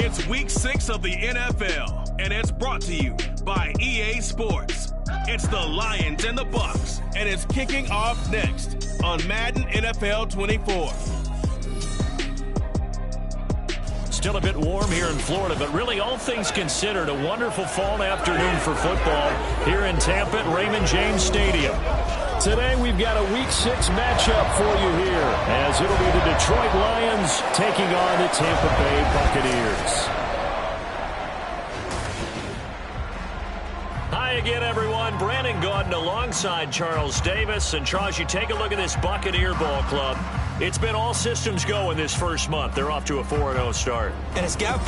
It's week 6 of the NFL, and it's brought to you by EA Sports. It's the Lions and the Bucks, and it's kicking off next on Madden NFL 24. Still a bit warm here in Florida, but really all things considered, a wonderful fall afternoon for football here in Tampa at Raymond James Stadium. Today we've got a Week 6 matchup for you here, as it'll be the Detroit Lions taking on the Tampa Bay Buccaneers. Hi again, everyone. Brandon Gaudin alongside Charles Davis. And Charles, you take a look at this Buccaneer ball club. It's been all systems go in this first month. They're off to a 4-0 start. And it's got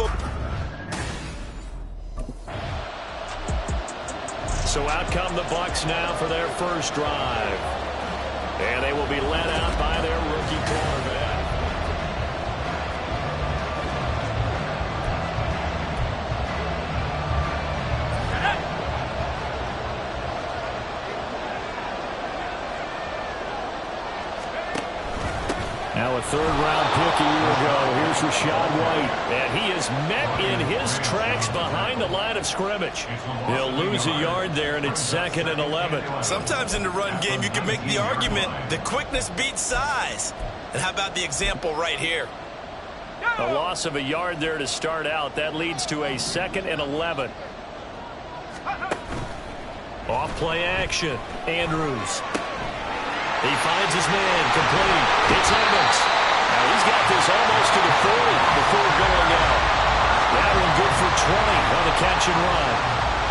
So out come the Bucs now for their first drive. And they will be led out by their rookie quarterback. Now a third-round pick a year ago. Here's Rachaad White. And he is met in his tracks behind the line of scrimmage. He'll lose a yard there, and it's 2nd and 11. Sometimes in the run game, you can make the argument that quickness beats size. And how about the example right here? A loss of a yard there to start out. That leads to a 2nd and 11. Off play action. Andrews. He finds his man, complete. It's Evans. Now he's got this almost to the 40 before going out. That one good for 20 on the catch and run.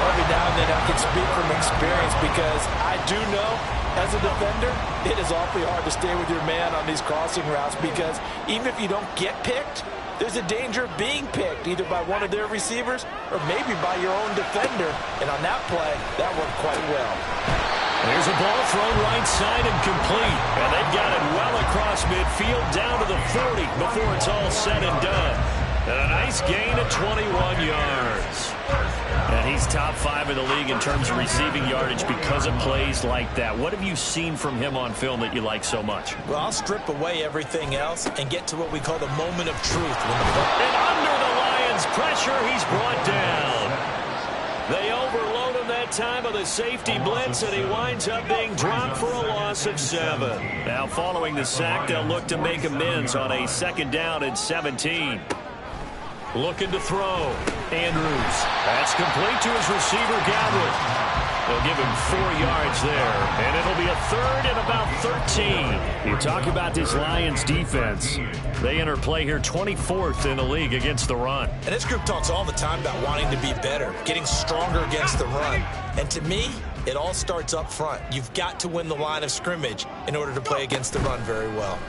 Every now and then I can speak from experience because I do know, as a defender, it is awfully hard to stay with your man on these crossing routes because even if you don't get picked, there's a danger of being picked either by one of their receivers or maybe by your own defender. And on that play, that worked quite well. There's a ball thrown right side and complete. And they've got it well across midfield down to the 40 before it's all said and done. And a nice gain of 21 yards. And he's top 5 in the league in terms of receiving yardage because of plays like that. What have you seen from him on film that you like so much? Well, I'll strip away everything else and get to what we call the moment of truth. And under the Lions' pressure, he's brought down. They overload him that time of the safety blitz, and he winds up being dropped for a loss of 7. Now, following the sack, they'll look to make amends on a 2nd down and 17. Looking to throw. Andrews. That's complete to his receiver, Godwin. They'll give him 4 yards there, and it'll be a 3rd and about 13. You talk about this Lions defense. They enter play here 24th in the league against the run. And this group talks all the time about wanting to be better, getting stronger against the run. And to me, it all starts up front. You've got to win the line of scrimmage in order to play against the run very well.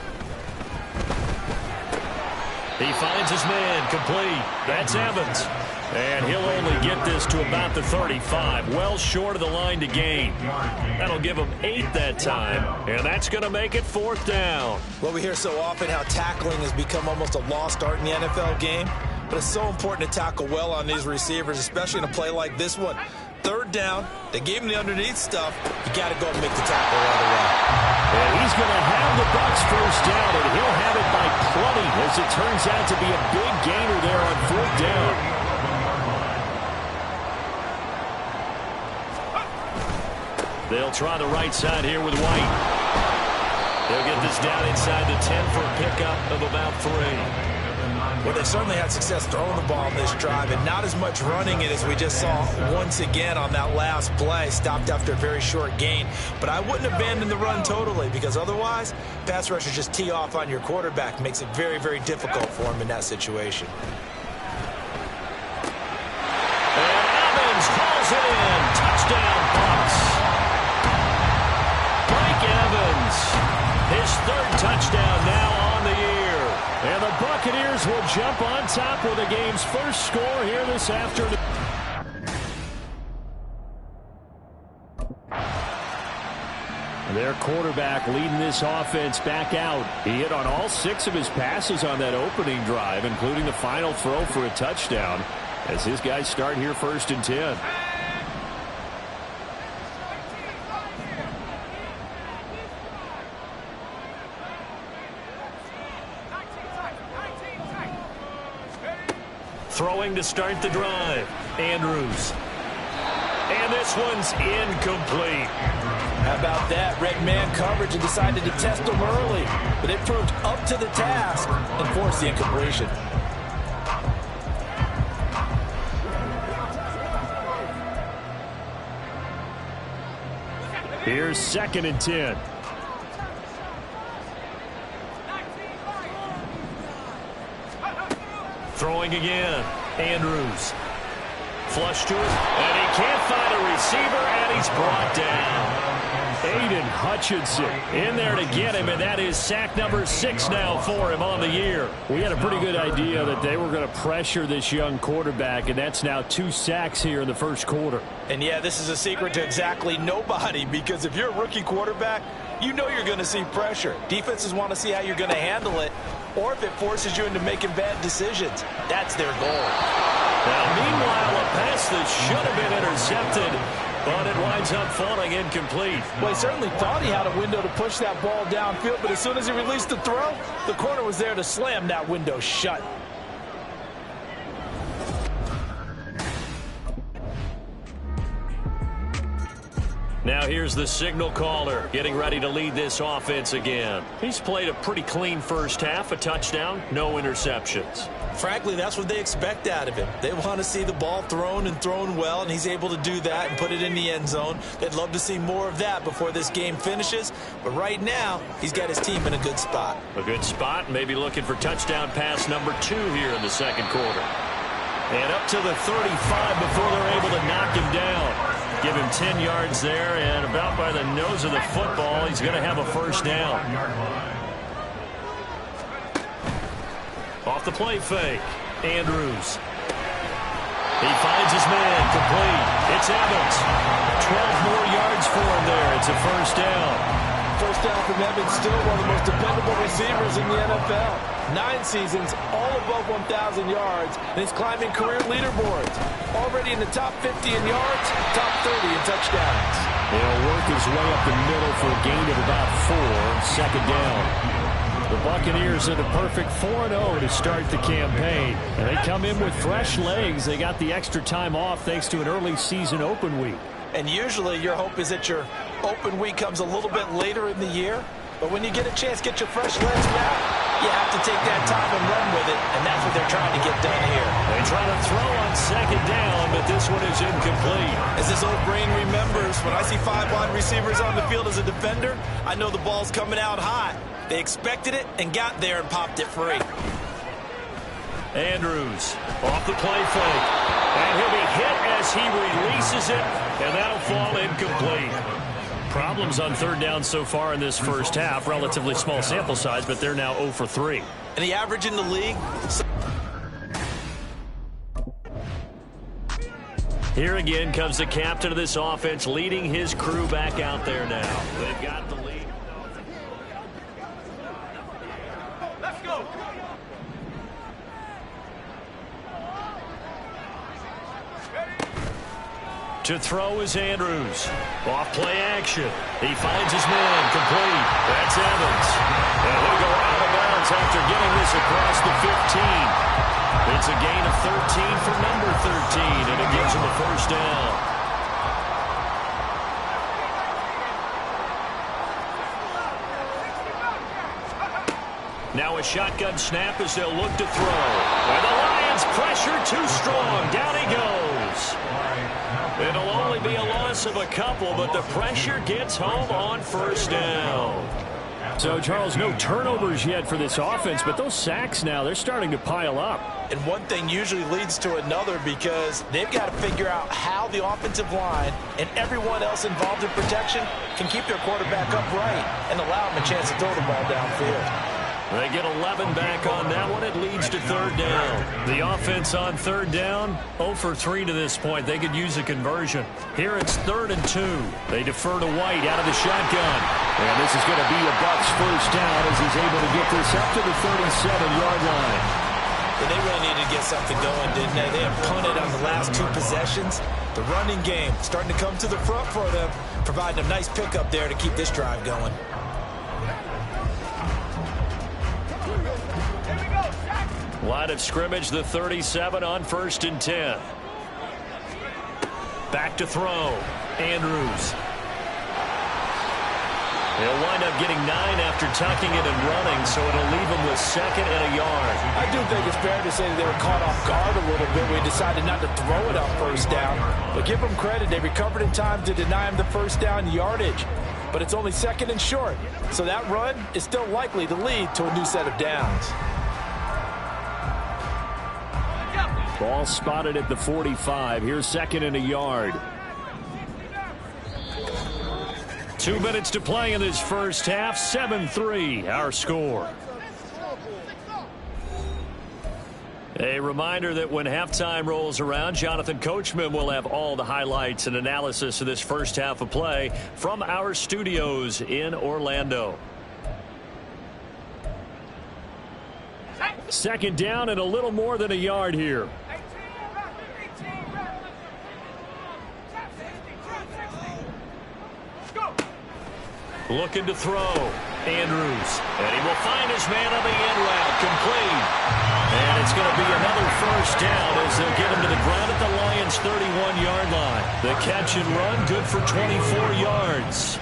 He finds his man, complete. That's Evans. And he'll only get this to about the 35, well short of the line to gain. That'll give him 8 that time, and that's going to make it 4th down. Well, we hear so often how tackling has become almost a lost art in the NFL game, but it's so important to tackle well on these receivers, especially in a play like this one. 3rd down, they gave him the underneath stuff. You got to go and make the tackle right away. And he's going to have the Bucs first down, and he'll have it by plenty, as it turns out to be a big gainer there on 4th down. They'll try the right side here with White. They'll get this down inside the 10 for a pickup of about 3. Well, they certainly had success throwing the ball in this drive, and not as much running it as we just saw once again on that last play. Stopped after a very short gain. But I wouldn't abandon the run totally, because otherwise, pass rushers just tee off on your quarterback. Makes it very, very difficult for him in that situation. And Evans calls it in. Touchdown, Bucs. Evans, his 3rd touchdown now on the year. And the Buccaneers will jump on top with the game's first score here this afternoon. Their quarterback leading this offense back out. He hit on all 6 of his passes on that opening drive, including the final throw for a touchdown, as his guys start here 1st and 10. Throwing to start the drive. Andrews. And this one's incomplete. How about that? Red man coverage and decided to test him early. But it proved up to the task and forced the incompletion. Here's 2nd and 10. Throwing again. Andrews. Flush to it, and he can't find a receiver, and he's brought down. Aiden Hutchinson in there to get him, and that is sack number 6 now for him on the year. We had a pretty good idea that they were going to pressure this young quarterback, and that's now 2 sacks here in the first quarter. And yeah, this is a secret to exactly nobody, because if you're a rookie quarterback, you know you're going to see pressure. Defenses want to see how you're going to handle it, or if it forces you into making bad decisions. That's their goal. Now, meanwhile, a pass that should have been intercepted, but it winds up falling incomplete. Well, he certainly thought he had a window to push that ball downfield, but as soon as he released the throw, the corner was there to slam that window shut. Now here's the signal caller getting ready to lead this offense again. He's played a pretty clean first half, a touchdown, no interceptions. Frankly, that's what they expect out of him. They want to see the ball thrown and thrown well, and he's able to do that and put it in the end zone. They'd love to see more of that before this game finishes, but right now, he's got his team in a good spot. A good spot, maybe looking for touchdown pass number 2 here in the second quarter. And up to the 35 before they're able to knock him down. Give him 10 yards there, and about by the nose of the football, he's going to have a first down. Off the play fake, Andrews. He finds his man, complete. It's Evans. 12 more yards for him there. It's a first down. First down from Evans, still one of the most dependable receivers in the NFL. 9 seasons, all above 1,000 yards, and he's climbing career leaderboards. Already in the top 50 in yards, top 30 in touchdowns. He'll work his way up the middle for a gain of about 4, second down. The Buccaneers in a perfect 4-0 to start the campaign. And they come in with fresh legs. They got the extra time off thanks to an early season open week. And usually your hope is that your open week comes a little bit later in the year. But when you get a chance to get your fresh legs back, you have to take that time and run with it. And that's what they're trying to get done here. They try to throw on second down, but this one is incomplete. As this old brain remembers, when I see 5 wide receivers on the field as a defender, I know the ball's coming out hot. They expected it and got there and popped it free. Andrews off the play fake. And he'll be hit as he releases it, and that'll fall incomplete. Problems on third down so far in this first half. Relatively small sample size, but they're now 0 for 3. And the average in the league? Here again comes the captain of this offense, leading his crew back out there now. They've got the lead. Let's go. To throw is Andrews. Off play action. He finds his man, complete. That's Evans. And he'll go out of bounds after getting this across the 15. It's a gain of 13 for number 13, and it gives him a first down. Now a shotgun snap as they'll look to throw. And the Lions pressure too strong. Down he goes. It'll only be a loss of a couple, but the pressure gets home on first down. So, Charles, no turnovers yet for this offense, but those sacks now, they're starting to pile up. And one thing usually leads to another because they've got to figure out how the offensive line and everyone else involved in protection can keep their quarterback upright and allow him a chance to throw the ball downfield. They get 11 back on that one. It leads to third down. The offense on third down, 0 for 3 to this point. They could use a conversion. Here it's 3rd and 2. They defer to White out of the shotgun. And this is going to be a Bucs first down as he's able to get this up to the 37-yard line. But they really needed to get something going, didn't they? They have punted on the last 2 possessions. The running game starting to come to the front for them, providing a nice pickup there to keep this drive going. Line of scrimmage, the 37 on 1st and 10. Back to throw. Andrews. He'll wind up getting 9 after tucking it and running, so it'll leave him with 2nd and a yard. I do think it's fair to say that they were caught off guard a little bit. We decided not to throw it on 1st down. But give them credit. They recovered in time to deny him the 1st down yardage. But it's only 2nd and short. So that run is still likely to lead to a new set of downs. Ball spotted at the 45. Here's 2nd and a yard. 2 minutes to play in this first half. 7-3 our score. A reminder that when halftime rolls around, Jonathan Coachman will have all the highlights and analysis of this first half of play from our studios in Orlando. 2nd down and a little more than a yard here. Looking to throw. Andrews. And he will find his man on the end route. Complete. And it's going to be another 1st down as they'll get him to the ground at the Lions' 31-yard line. The catch and run good for 24 yards.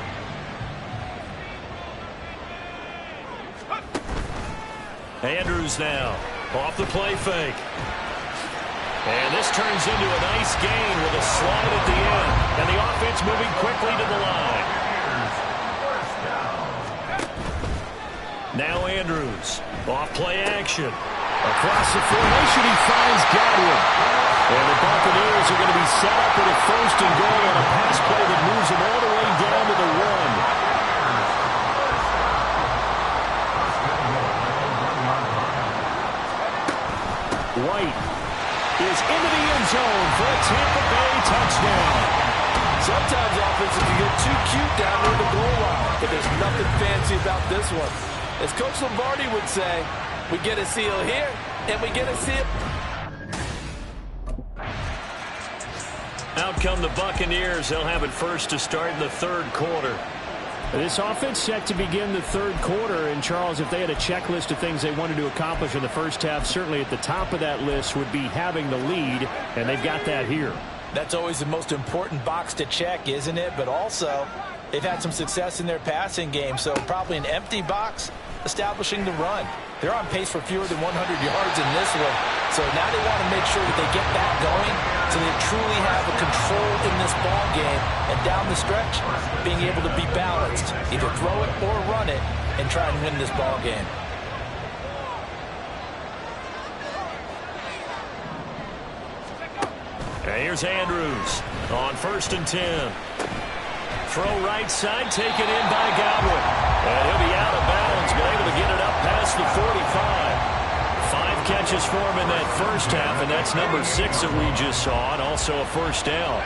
Andrews now. Off the play fake. And this turns into a nice gain with a slide at the end. And the offense moving quickly to the line. Now Andrews, off play action. Across the formation, he finds Godwin. And the Buccaneers are going to be set up with a 1st and goal on a pass play that moves them all the way down to the 1. White is into the end zone for a Tampa Bay touchdown. Sometimes offenses can get too cute down near the goal line, but there's nothing fancy about this one. As Coach Lombardi would say, we get a seal here, and we get a seal. Out come the Buccaneers. They'll have it first to start in the 3rd quarter. This offense set to begin the 3rd quarter. And, Charles, if they had a checklist of things they wanted to accomplish in the first half, certainly at the top of that list would be having the lead, and they've got that here. That's always the most important box to check, isn't it? But also, they've had some success in their passing game, so probably an empty box establishing the run. They're on pace for fewer than 100 yards in this one, so now they want to make sure that they get that going so they truly have a control in this ball game, and down the stretch, being able to be balanced, either throw it or run it, and try and win this ball game. And here's Andrews on 1st and 10. Throw right side, taken in by Godwin. And he'll be out of bounds, but able to get it up past the 45. 5 catches for him in that first half, and that's number 6 that we just saw, and also a 1st down.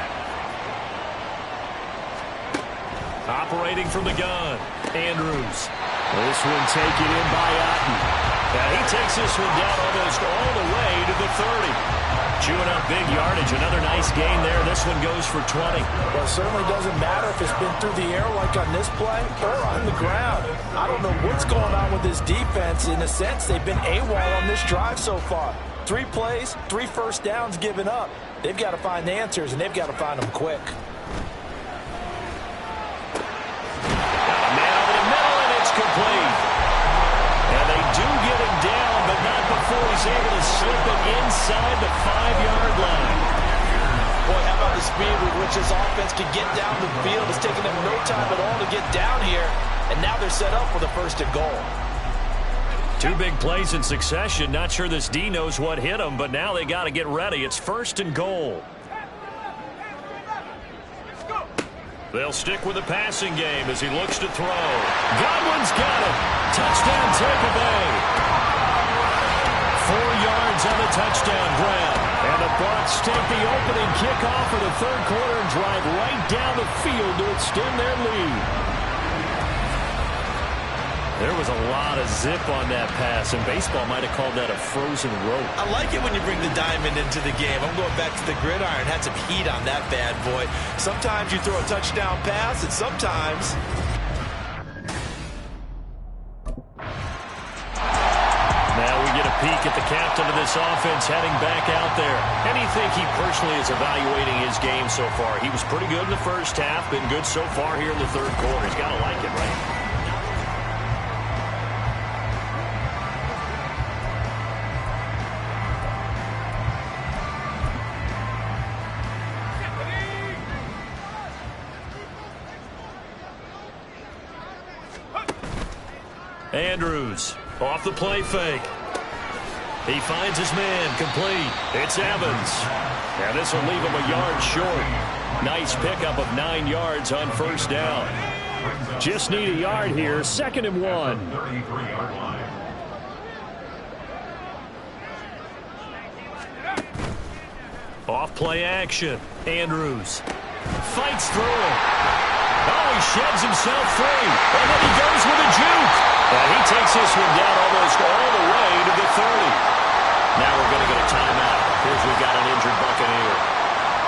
Operating from the gun, Andrews. This one taken in by Otten. And he takes this one down almost all the way to the 30. Chewing up big yardage. Another nice gain there. This one goes for 20. Well, it certainly doesn't matter if it's been through the air like on this play or on the ground. I don't know what's going on with this defense. In a sense, they've been AWOL on this drive so far. 3 plays, 3 first downs given up. They've got to find answers, and they've got to find them quick. Man over the middle, and it's complete. And they do get him down, but not before he's able to slip it inside the 5-yard line. Boy, how about the speed with which this offense can get down the field? It's taken them no time at all to get down here, and now they're set up for the 1st and goal. 2 big plays in succession. Not sure this D knows what hit him, but now they got to get ready. It's 1st and goal. They'll stick with the passing game as he looks to throw. Godwin's got it. Touchdown, Tampa Bay. 4 yards on the touchdown grab. And the Bucs take the opening kickoff for the 3rd quarter and drive right down the field to extend their lead. There was a lot of zip on that pass, and baseball might have called that a frozen rope. I like it when you bring the diamond into the game. I'm going back to the gridiron. Had some heat on that bad boy. Sometimes you throw a touchdown pass, and sometimes... Now we get a peek at the captain of this offense heading back out there. And you think he personally is evaluating his game so far? He was pretty good in the first half, been good so far here in the third quarter. He's got to like it, right? Andrews off the play fake. He finds his man complete. It's Evans. And this will leave him a yard short. Nice pickup of 9 yards on first down. Just need a yard here. 2nd and 1. Off play action. Andrews fights through it. Oh, he sheds himself free. And then he goes with a juke. And he takes this one down almost all the way to the 30. Now we're going to get a timeout. Here's we've got an injured Buccaneer.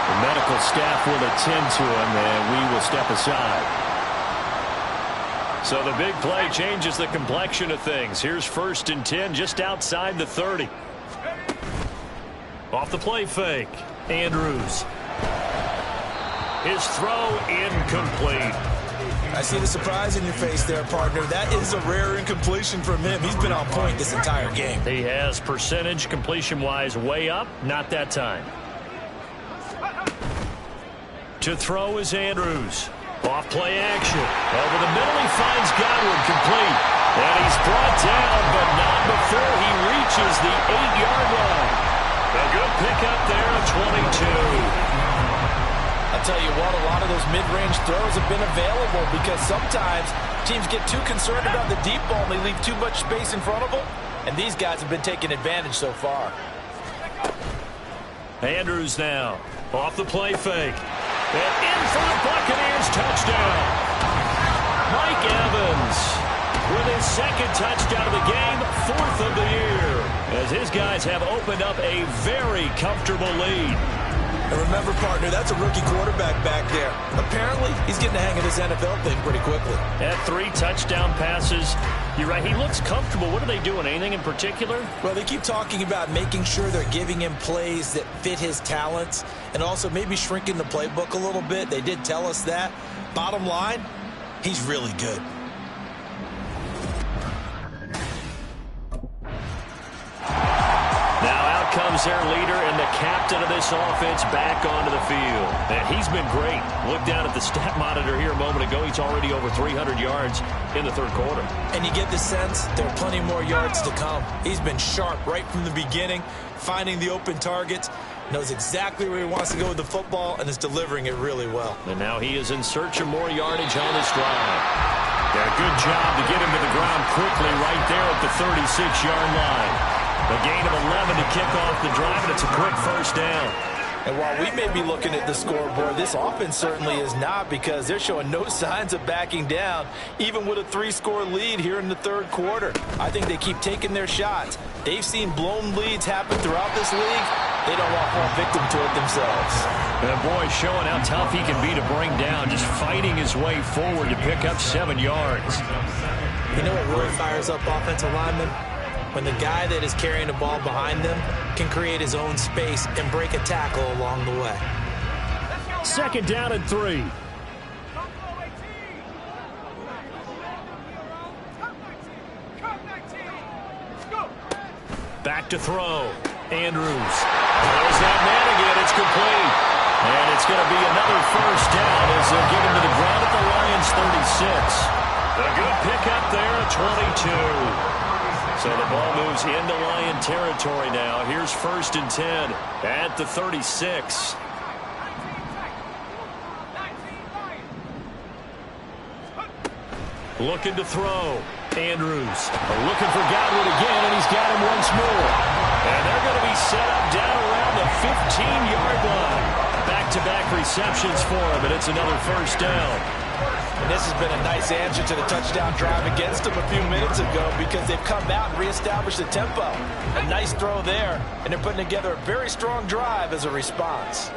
The medical staff will attend to him, and we will step aside. So the big play changes the complexion of things. Here's 1st and 10 just outside the 30. Off the play fake. Andrews. His throw incomplete. I see the surprise in your face there, partner. That is a rare incompletion from him. He's been on point this entire game. He has percentage completion-wise way up. Not that time. To throw is Andrews. Off play action. Over the middle he finds Godwin complete. And he's brought down, but not before he reaches the 8-yard line. A good pickup there at 22. I'll tell you what, a lot of those mid-range throws have been available because sometimes teams get too concerned about the deep ball and they leave too much space in front of them. And these guys have been taking advantage so far. Andrews now off the play fake. And in for the Buccaneers touchdown. Mike Evans with his 2nd touchdown of the game, 4th of the year. As his guys have opened up a very comfortable lead. And remember, partner, that's a rookie quarterback back there. Apparently, he's getting the hang of this NFL thing pretty quickly. At 3 touchdown passes. You're right, he looks comfortable. What are they doing? Anything in particular? Well, they keep talking about making sure they're giving him plays that fit his talents and also maybe shrinking the playbook a little bit. They did tell us that. Bottom line, he's really good. Comes their leader and the captain of this offense back onto the field. And he's been great. Look down at the stat monitor here a moment ago. He's already over 300 yards in the third quarter. And you get the sense there are plenty more yards to come. He's been sharp right from the beginning, finding the open targets, knows exactly where he wants to go with the football, and is delivering it really well. And now he is in search of more yardage on this drive. Yeah, good job to get him to the ground quickly right there at the 36-yard line. A gain of 11 to kick off the drive, and it's a quick first down. And while we may be looking at the scoreboard, this offense certainly is not because they're showing no signs of backing down, even with a 3-score lead here in the third quarter. I think they keep taking their shots. They've seen blown leads happen throughout this league. They don't want to fall victim to it themselves. And boy, showing how tough he can be to bring down, just fighting his way forward to pick up 7 yards. You know what really fires up offensive linemen? When the guy that is carrying the ball behind them can create his own space and break a tackle along the way. 2nd down and 3. Back to throw. Andrews. There's that man again. It's complete. And it's going to be another first down as they'll get him to the ground at the Lions 36. A good pickup there at 22. So the ball moves into Lion territory now. Here's 1st and 10 at the 36. Looking to throw. Andrews looking for Godwin again, and he's got him once more. And they're going to be set up down around the 15-yard line. Back-to-back receptions for him, and it's another first down. And this has been a nice answer to the touchdown drive against them a few minutes ago because they've come out and reestablished the tempo. A nice throw there, and they're putting together a very strong drive as a response.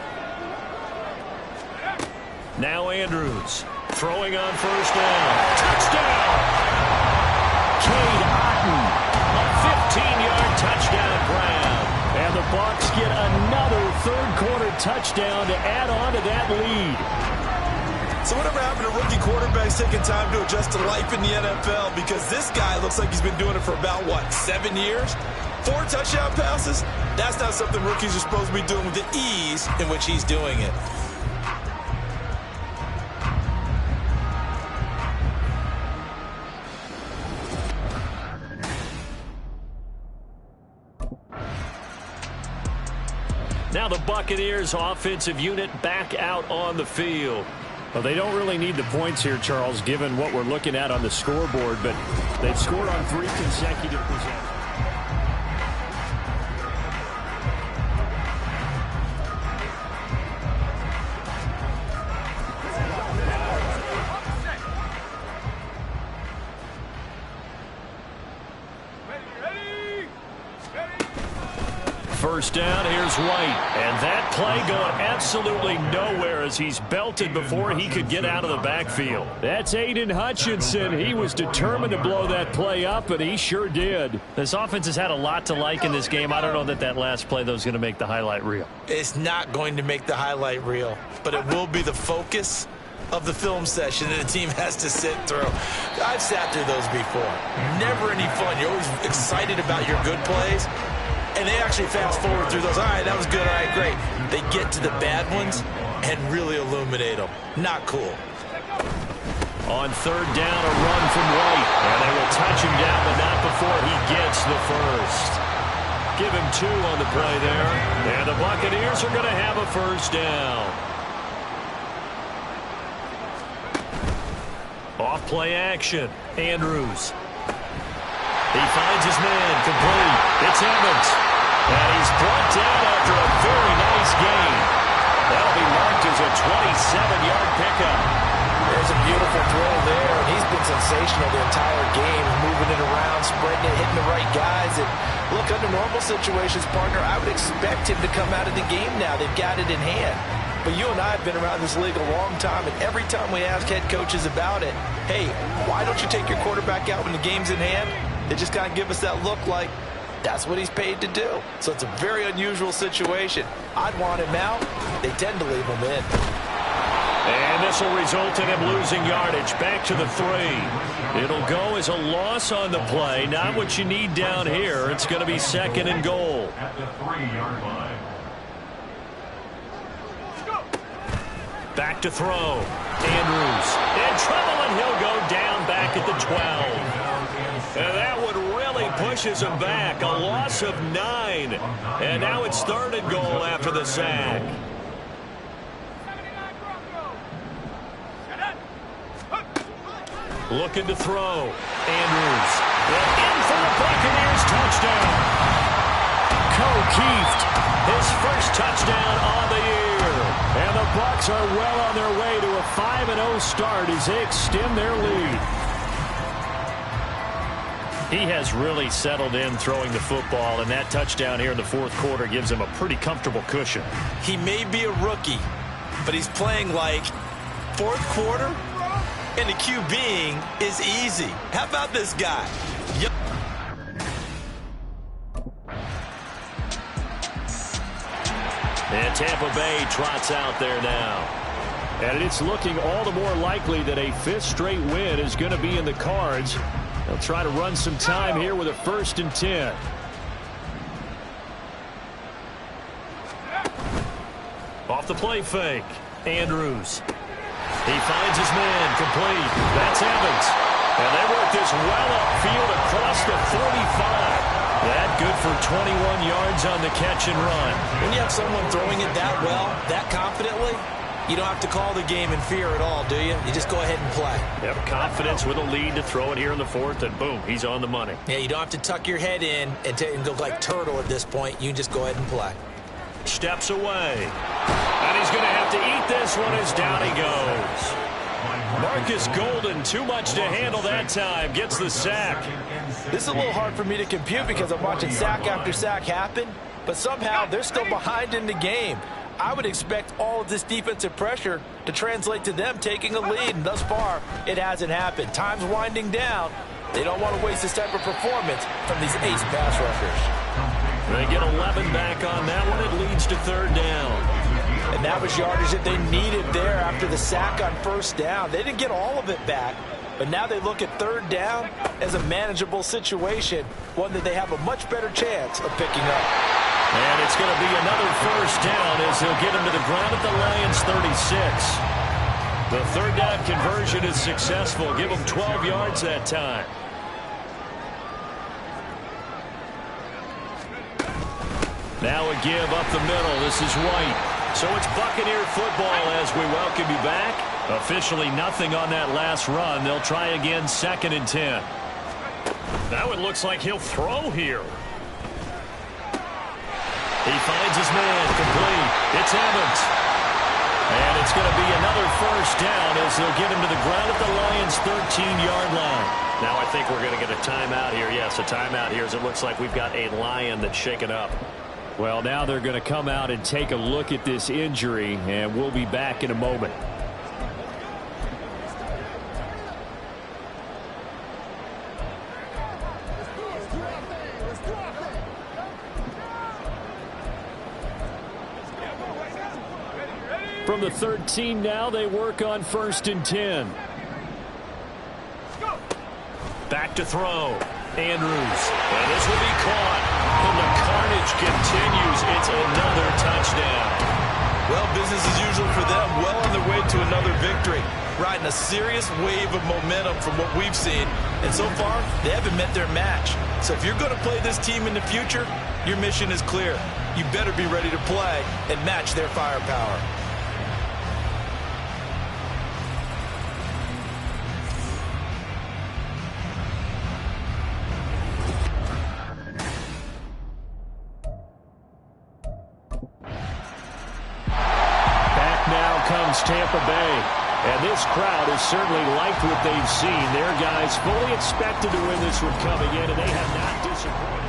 Now Andrews throwing on first down. Touchdown! Cade Otton, a 15-yard touchdown. touchdown to add on to that lead. So whatever happened to rookie quarterbacks taking time to adjust to life in the NFL? Because this guy looks like he's been doing it for about, 7 years? 4 touchdown passes? That's not something rookies are supposed to be doing with the ease in which he's doing it. Now the Buccaneers offensive unit back out on the field. Well, they don't really need the points here, Charles, given what we're looking at on the scoreboard, but they've scored on 3 consecutive possessions. First down, here's White. And that play going absolutely nowhere as he's belted before he could get out of the backfield. That's Aiden Hutchinson. He was determined to blow that play up, and he sure did. This offense has had a lot to like in this game. I don't know that last play, though, is going to make the highlight reel. It's not going to make the highlight reel, but it will be the focus of the film session that the team has to sit through. I've sat through those before. Never any fun. You're always excited about your good plays. And they actually fast forward through those. All right, that was good. All right, great. They get to the bad ones and really illuminate them. Not cool. On third down, a run from White. And they will touch him down, but not before he gets the first. Give him 2 on the play there. And the Buccaneers are going to have a first down. Off play action. Andrews. He finds his man, complete. It's Evans. And he's brought down after a very nice gain. That'll be marked as a 27-yard pickup. There's a beautiful throw there, and he's been sensational the entire game, moving it around, spreading it, hitting the right guys. And look, under normal situations, partner, I would expect him to come out of the game now. They've got it in hand. But you and I have been around this league a long time, and every time we ask head coaches about it, hey, why don't you take your quarterback out when the game's in hand? They just kind of give us that look like that's what he's paid to do. So it's a very unusual situation. I'd want him out. They tend to leave him in. And this will result in him losing yardage. Back to the 3. It'll go as a loss on the play. Not what you need down here. It's going to be 2nd and goal. At the 3-yard line. Back to throw. Andrews in trouble, and he'll go down back at the 12. And that one really pushes him back. A loss of 9. And now it's 3rd and goal after the sack. Looking to throw. Andrews. In for the Buccaneers touchdown. O'Keefe, his first touchdown on the year. And the Bucs are well on their way to a 5-0 start as they extend their lead. He has really settled in throwing the football, and that touchdown here in the 4th quarter gives him a pretty comfortable cushion. He may be a rookie, but he's playing like 4th quarter, and the QBing is easy. How about this guy? Yep. And Tampa Bay trots out there now. And it's looking all the more likely that a 5th straight win is going to be in the cards. They'll try to run some time here with a 1st and 10. Off the play fake. Andrews. He finds his man, complete. That's Evans. And they work this well upfield across the 45. That good for 21 yards on the catch and run. When you have someone throwing it that well, that confidently, you don't have to call the game in fear at all, do you? You just go ahead and play. Have confidence with a lead to throw it here in the 4th, and boom, he's on the money. Yeah, you don't have to tuck your head in and go like turtle at this point. You can just go ahead and play. Steps away. And he's going to have to eat this one as down he goes. Marcus Golden, too much to handle that time, gets the sack. This is a little hard for me to compute because I'm watching sack after sack happen, but somehow they're still behind in the game. I would expect all of this defensive pressure to translate to them taking a lead, and thus far, it hasn't happened. Time's winding down. They don't want to waste this type of performance from these ace pass rushers. They get 11 back on that one. It leads to 3rd down. And that was yardage that they needed there after the sack on first down. They didn't get all of it back, but now they look at third down as a manageable situation, one that they have a much better chance of picking up. And it's going to be another first down as they'll get him to the ground at the Lions 36. The third down conversion is successful. Give them 12 yards that time. Now a give up the middle. This is White. So it's Buccaneer football as we welcome you back. Officially nothing on that last run. They'll try again 2nd and 10. Now it looks like he'll throw here. He finds his man complete. It's Evans. And it's going to be another first down as they'll get him to the ground at the Lions' 13-yard line. Now I think we're going to get a timeout here. Yes, a timeout here as it looks like we've got a Lion that's shaken up. Well, now they're going to come out and take a look at this injury, and we'll be back in a moment. From the 13 now, they work on 1st and 10. Back to throw. Andrews. And this will be caught. And the carnage continues. It's another touchdown. Well, business as usual for them. Well on their way to another victory. Riding a serious wave of momentum from what we've seen. And so far, they haven't met their match. So if you're going to play this team in the future, your mission is clear. You better be ready to play and match their firepower. Tampa Bay. And this crowd has certainly liked what they've seen. Their guys fully expected to win this one coming in, and they have not disappointed.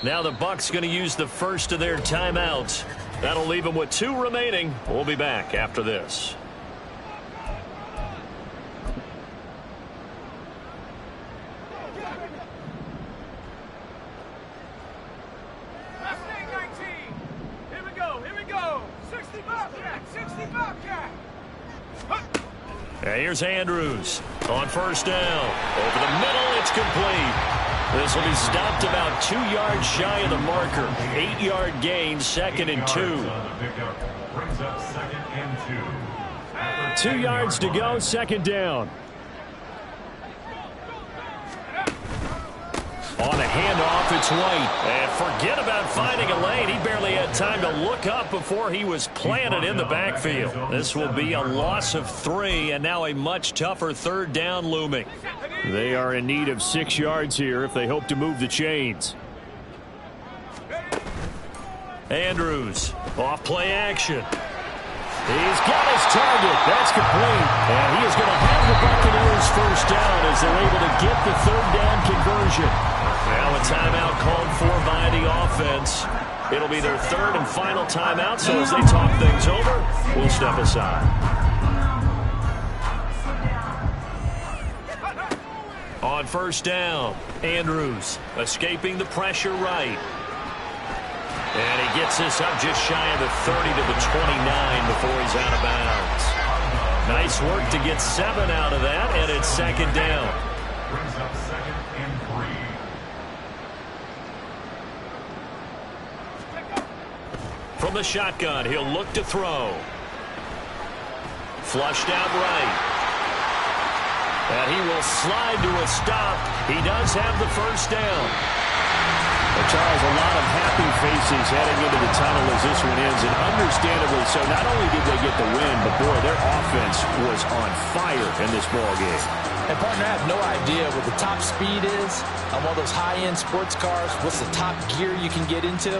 Now the Bucs going to use the first of their timeouts. That'll leave them with 2 remaining. We'll be back after this. Here's Andrews on first down. Over the middle, it's complete. This will be stopped about 2 yards shy of the marker. 8-yard gain, 2nd and 2. 2 yards to go, 2nd down. On a handoff, it's White. And forget about finding a lane. He barely had time to look up before he was planted in the backfield. This will be a loss of 3, and now a much tougher 3rd down looming. They are in need of 6 yards here if they hope to move the chains. Andrews, off play action. He's got his target. That's complete. And he is going to have the Buccaneers first down as they're able to get the 3rd down conversion. Now a timeout called for by the offense. It'll be their 3rd and final timeout, so as they talk things over, we'll step aside. On first down, Andrews escaping the pressure right. And he gets this up just shy of the 30 to the 29 before he's out of bounds. Nice work to get 7 out of that, and it's 2nd down. Brings up 2nd and 3. From the shotgun, he'll look to throw. Flushed out right. And he will slide to a stop. He does have the first down. Well, Charles, a lot of happy faces heading into the tunnel as this one ends, and understandably so. Not only did they get the win, but boy, their offense was on fire in this ball game. And partner, I have no idea what the top speed is on one of those high-end sports cars. What's the top gear you can get into?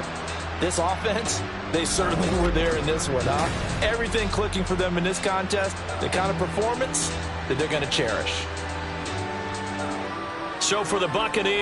This offense, they certainly were there in this one, huh? Everything clicking for them in this contest, the kind of performance that they're going to cherish. So for the Buccaneers,